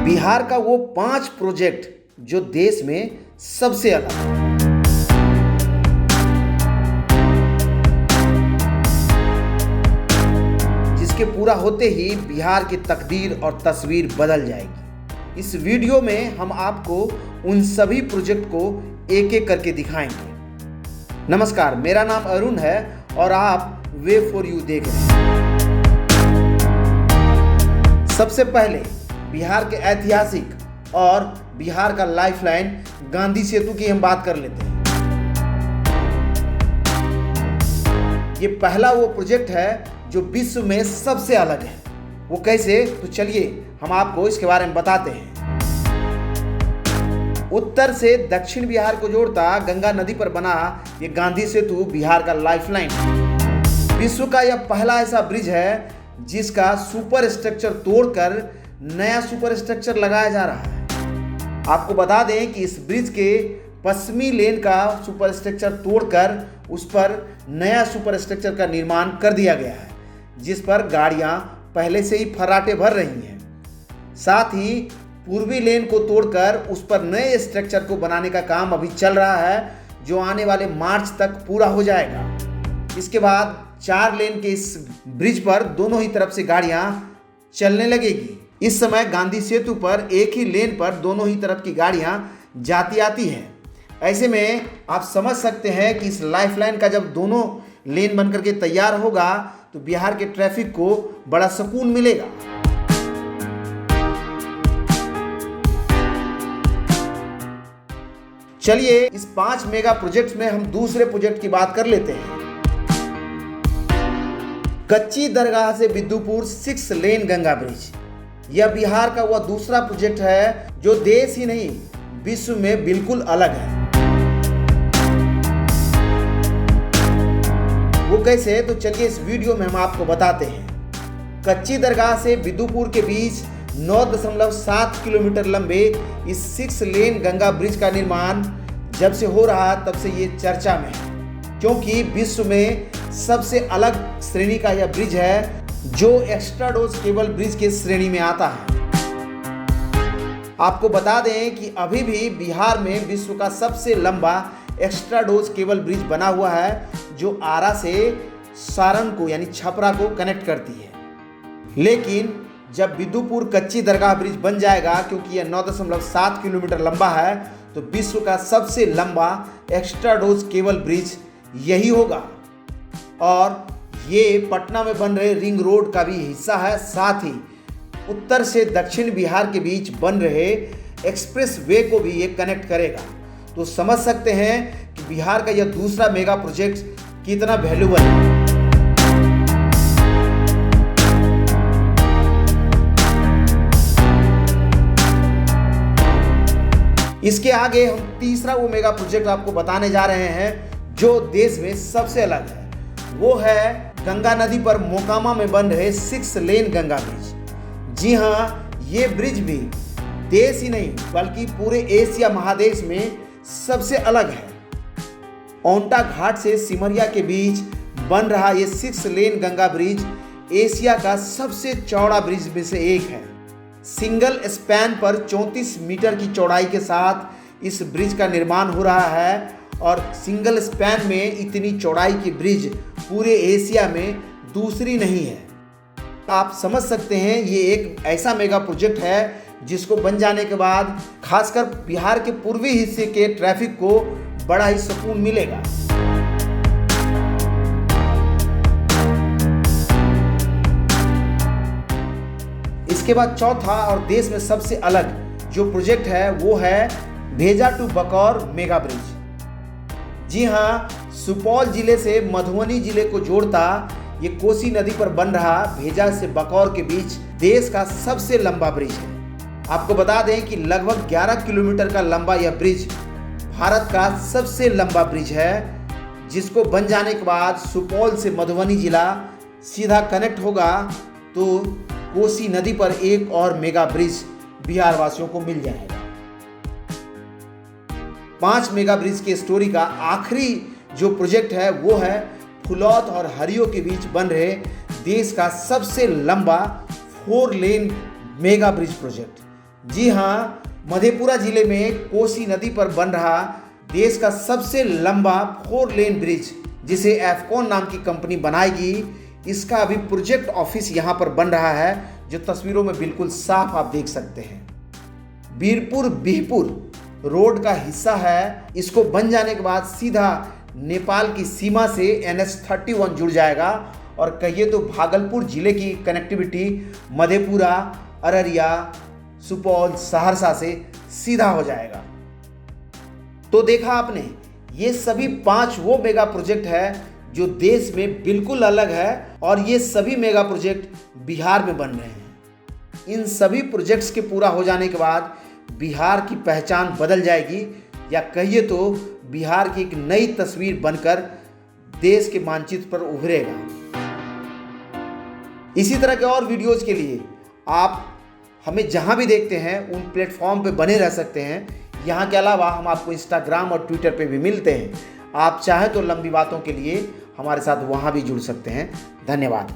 बिहार का वो 5 प्रोजेक्ट जो देश में सबसे अलग है। जिसके पूरा होते ही बिहार की तकदीर और तस्वीर बदल जाएगी। इस वीडियो में हम आपको उन सभी प्रोजेक्ट को एक एक करके दिखाएंगे। नमस्कार, मेरा नाम अरुण है और आप वे फॉर यू देख रहे हैं। सबसे पहले बिहार के ऐतिहासिक और बिहार का लाइफलाइन गांधी सेतु की हम बात कर लेते हैं। ये पहला वो प्रोजेक्ट है जो विश्व में सबसे अलग है। वो कैसे, तो चलिए हम आपको इसके बारे में बताते हैं। उत्तर से दक्षिण बिहार को जोड़ता गंगा नदी पर बना ये गांधी सेतु बिहार का लाइफलाइन है। विश्व का यह पहला ऐसा ब्रिज है जिसका सुपर स्ट्रक्चर तोड़कर नया सुपर स्ट्रक्चर लगाया जा रहा है। आपको बता दें कि इस ब्रिज के पश्चिमी लेन का सुपर स्ट्रक्चर तोड़कर उस पर नया सुपर स्ट्रक्चर का निर्माण कर दिया गया है, जिस पर गाड़ियां पहले से ही फर्राटे भर रही हैं। साथ ही पूर्वी लेन को तोड़कर उस पर नए स्ट्रक्चर को बनाने का काम अभी चल रहा है, जो आने वाले मार्च तक पूरा हो जाएगा। इसके बाद 4 लेन के इस ब्रिज पर दोनों ही तरफ से गाड़ियां चलने लगेगी। इस समय गांधी सेतु पर एक ही लेन पर दोनों ही तरफ की गाड़ियां जाती आती हैं। ऐसे में आप समझ सकते हैं कि इस लाइफलाइन का जब दोनों लेन बनकर के तैयार होगा तो बिहार के ट्रैफिक को बड़ा सुकून मिलेगा। चलिए इस 5 मेगा प्रोजेक्ट्स में हम दूसरे प्रोजेक्ट की बात कर लेते हैं। कच्ची दरगाह से बिद्दुपुर 6 लेन गंगा ब्रिज। यह बिहार का वह दूसरा प्रोजेक्ट है जो देश ही नहीं विश्व में बिल्कुल अलग है। वो कैसे, तो चलिए इस वीडियो में हम आपको बताते हैं। कच्ची दरगाह से बिद्दुपुर के बीच 9.7 किलोमीटर लंबे इस 6 लेन गंगा ब्रिज का निर्माण जब से हो रहा तब से ये चर्चा में है, क्योंकि विश्व में सबसे अलग श्रेणी का यह ब्रिज है जो एक्स्ट्रा डोज केबल ब्रिज के श्रेणी में आता है। आपको बता दें कि अभी भी बिहार में विश्व का सबसे लंबा एक्स्ट्रा डोज केबल ब्रिज बना हुआ है, जो आरा से सारण को यानी छपरा को कनेक्ट करती है। लेकिन जब बिद्दुपुर कच्ची दरगाह ब्रिज बन जाएगा, क्योंकि यह 9.7 किलोमीटर लंबा है, तो विश्व का सबसे लंबा एक्स्ट्रा डोज केबल ब्रिज यही होगा। और ये पटना में बन रहे रिंग रोड का भी हिस्सा है। साथ ही उत्तर से दक्षिण बिहार के बीच बन रहे एक्सप्रेस वे को भी ये कनेक्ट करेगा। तो समझ सकते हैं कि बिहार का यह दूसरा मेगा प्रोजेक्ट कितना वैल्यूबल है। इसके आगे हम तीसरा वो मेगा प्रोजेक्ट आपको बताने जा रहे हैं जो देश में सबसे अलग है। वो है गंगा नदी पर मोकामा में बन रहे 6 लेन गंगा ब्रिज। जी हाँ, ये ब्रिज भी देश ही नहीं बल्कि पूरे एशिया महादेश में सबसे अलग है। औंटा घाट से सिमरिया के बीच बन रहा ये 6 लेन गंगा ब्रिज एशिया का सबसे चौड़ा ब्रिज में से एक है। सिंगल स्पैन पर 34 मीटर की चौड़ाई के साथ इस ब्रिज का निर्माण हो रहा है, और सिंगल स्पैन में इतनी चौड़ाई की ब्रिज पूरे एशिया में दूसरी नहीं है। आप समझ सकते हैं ये एक ऐसा मेगा प्रोजेक्ट है जिसको बन जाने के बाद खासकर बिहार के पूर्वी हिस्से के ट्रैफिक को बड़ा ही सुकून मिलेगा। इसके बाद चौथा और देश में सबसे अलग जो प्रोजेक्ट है वो है भेजा टू बकौर मेगा ब्रिज। जी हाँ, सुपौल जिले से मधुबनी जिले को जोड़ता ये कोसी नदी पर बन रहा भेजा से बकौर के बीच देश का सबसे लंबा ब्रिज है। आपको बता दें कि लगभग 11 किलोमीटर का लंबा यह ब्रिज भारत का सबसे लंबा ब्रिज है, जिसको बन जाने के बाद सुपौल से मधुबनी जिला सीधा कनेक्ट होगा तो कोसी नदी पर एक और मेगा ब्रिज बिहार वासियों को मिल जाएगा। 5 मेगा ब्रिज की स्टोरी का आखिरी जो प्रोजेक्ट है वो है फुलौत और हरियो के बीच बन रहे देश का सबसे लंबा 4 लेन मेगा ब्रिज प्रोजेक्ट। जी हाँ, मधेपुरा जिले में कोसी नदी पर बन रहा देश का सबसे लंबा 4 लेन ब्रिज, जिसे एफकॉन नाम की कंपनी बनाएगी, इसका अभी प्रोजेक्ट ऑफिस यहाँ पर बन रहा है, जो तस्वीरों में बिल्कुल साफ आप देख सकते हैं। बीरपुर बिहपुर रोड का हिस्सा है। इसको बन जाने के बाद सीधा नेपाल की सीमा से NH-31 जुड़ जाएगा और कहिए तो भागलपुर जिले की कनेक्टिविटी मधेपुरा, अररिया, सुपौल, सहरसा से सीधा हो जाएगा। तो देखा आपने, ये सभी 5 वो मेगा प्रोजेक्ट है जो देश में बिल्कुल अलग है और ये सभी मेगा प्रोजेक्ट बिहार में बन रहे हैं। इन सभी प्रोजेक्ट्स के पूरा हो जाने के बाद बिहार की पहचान बदल जाएगी, या कहिए तो बिहार की एक नई तस्वीर बनकर देश के मानचित्र पर उभरेगा। इसी तरह के और वीडियोज के लिए आप हमें जहां भी देखते हैं उन प्लेटफॉर्म पे बने रह सकते हैं। यहाँ के अलावा हम आपको इंस्टाग्राम और ट्विटर पे भी मिलते हैं। आप चाहें तो लंबी बातों के लिए हमारे साथ वहाँ भी जुड़ सकते हैं। धन्यवाद।